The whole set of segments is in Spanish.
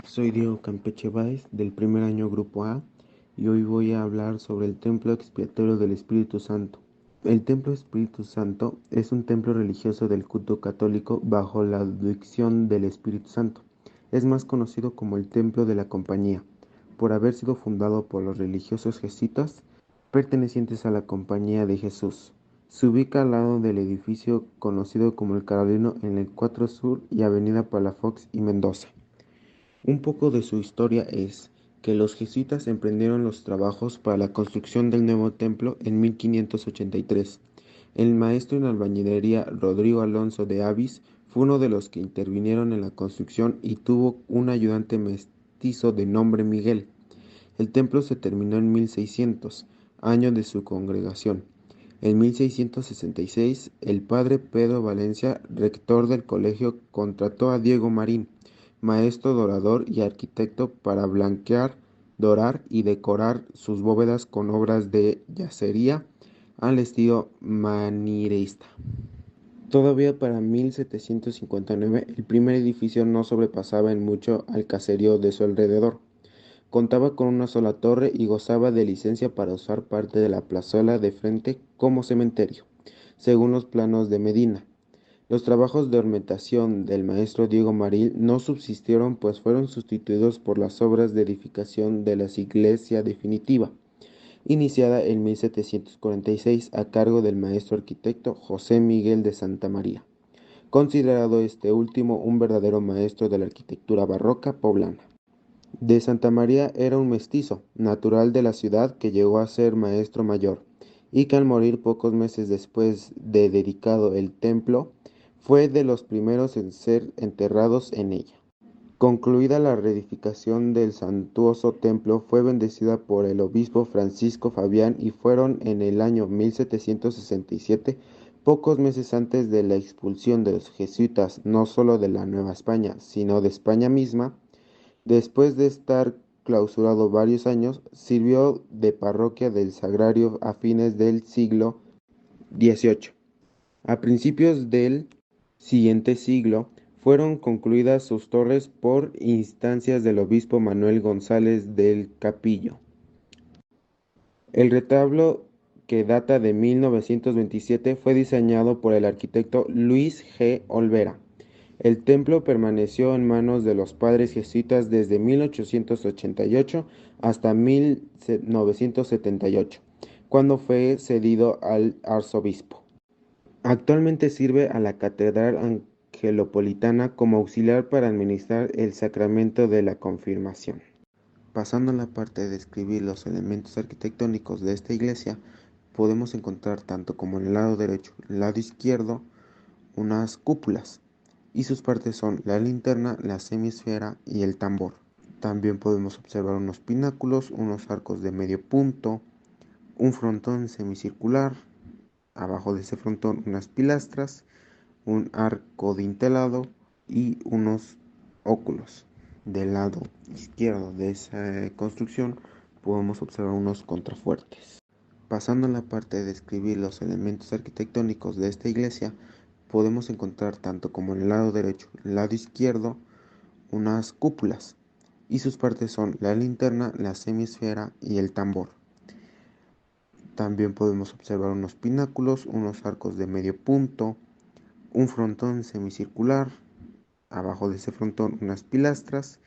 Soy Diego Campeche Báez del primer año Grupo A y hoy voy a hablar sobre el Templo Expiatorio del Espíritu Santo. El Templo Espíritu Santo es un templo religioso del culto católico bajo la dirección del Espíritu Santo. Es más conocido como el Templo de la Compañía, por haber sido fundado por los religiosos jesuitas pertenecientes a la Compañía de Jesús. Se ubica al lado del edificio conocido como el Carolino en el 4 Sur y Avenida Palafox y Mendoza. Un poco de su historia es que los jesuitas emprendieron los trabajos para la construcción del nuevo templo en 1583. El maestro en albañilería Rodrigo Alonso de Avis fue uno de los que intervinieron en la construcción y tuvo un ayudante mestizo de nombre Miguel. El templo se terminó en 1600, año de su congregación. En 1666, el padre Pedro Valencia, rector del colegio, contrató a Diego Marín, maestro dorador y arquitecto, para blanquear, dorar y decorar sus bóvedas con obras de yesería al estilo manierista. Todavía para 1759, el primer edificio no sobrepasaba en mucho al caserío de su alrededor. Contaba con una sola torre y gozaba de licencia para usar parte de la plazuela de frente como cementerio, según los planos de Medina. Los trabajos de ornamentación del maestro Diego Marín no subsistieron, pues fueron sustituidos por las obras de edificación de la iglesia definitiva, iniciada en 1746 a cargo del maestro arquitecto José Miguel de Santa María, considerado este último un verdadero maestro de la arquitectura barroca poblana. De Santa María era un mestizo, natural de la ciudad, que llegó a ser maestro mayor, y que al morir pocos meses después de dedicado el templo, fue de los primeros en ser enterrados en ella. Concluida la reedificación del suntuoso templo, fue bendecida por el obispo Francisco Fabián y fueron en el año 1767, pocos meses antes de la expulsión de los jesuitas no solo de la Nueva España, sino de España misma. Después de estar clausurado varios años, sirvió de parroquia del Sagrario a fines del siglo XVIII. A principios del siguiente siglo fueron concluidas sus torres por instancias del obispo Manuel González del Capillo. El retablo, que data de 1927, fue diseñado por el arquitecto Luis G. Olvera. El templo permaneció en manos de los padres jesuitas desde 1888 hasta 1978, cuando fue cedido al arzobispo. Actualmente sirve a la Catedral Angelopolitana como auxiliar para administrar el sacramento de la confirmación. Pasando a la parte de describir los elementos arquitectónicos de esta iglesia, podemos encontrar tanto como en el lado derecho y el lado izquierdo unas cúpulas, y sus partes son la linterna, la semisfera y el tambor. También podemos observar unos pináculos, unos arcos de medio punto, un frontón semicircular, abajo de ese frontón unas pilastras, un arco dintelado y unos óculos. Del lado izquierdo de esa construcción podemos observar unos contrafuertes. Pasando a la parte de describir los elementos arquitectónicos de esta iglesia, podemos encontrar tanto como en el lado derecho y el lado izquierdo unas cúpulas, y sus partes son la linterna, la semisfera y el tambor. También podemos observar unos pináculos, unos arcos de medio punto, un frontón semicircular, abajo de ese frontón unas pilastras,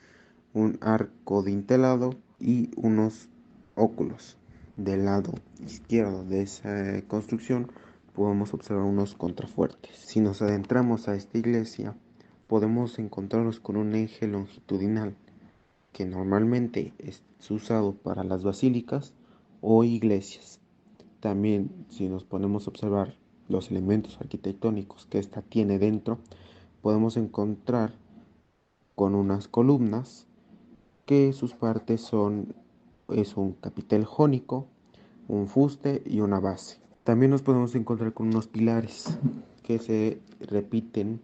un arco dintelado y unos óculos. Del lado izquierdo de esa construcción podemos observar unos contrafuertes. Si nos adentramos a esta iglesia, podemos encontrarnos con un eje longitudinal que normalmente es usado para las basílicas o iglesias. También, si nos ponemos a observar los elementos arquitectónicos que ésta tiene dentro, podemos encontrar con unas columnas que sus partes es un capitel jónico, un fuste y una base. También nos podemos encontrar con unos pilares que se repiten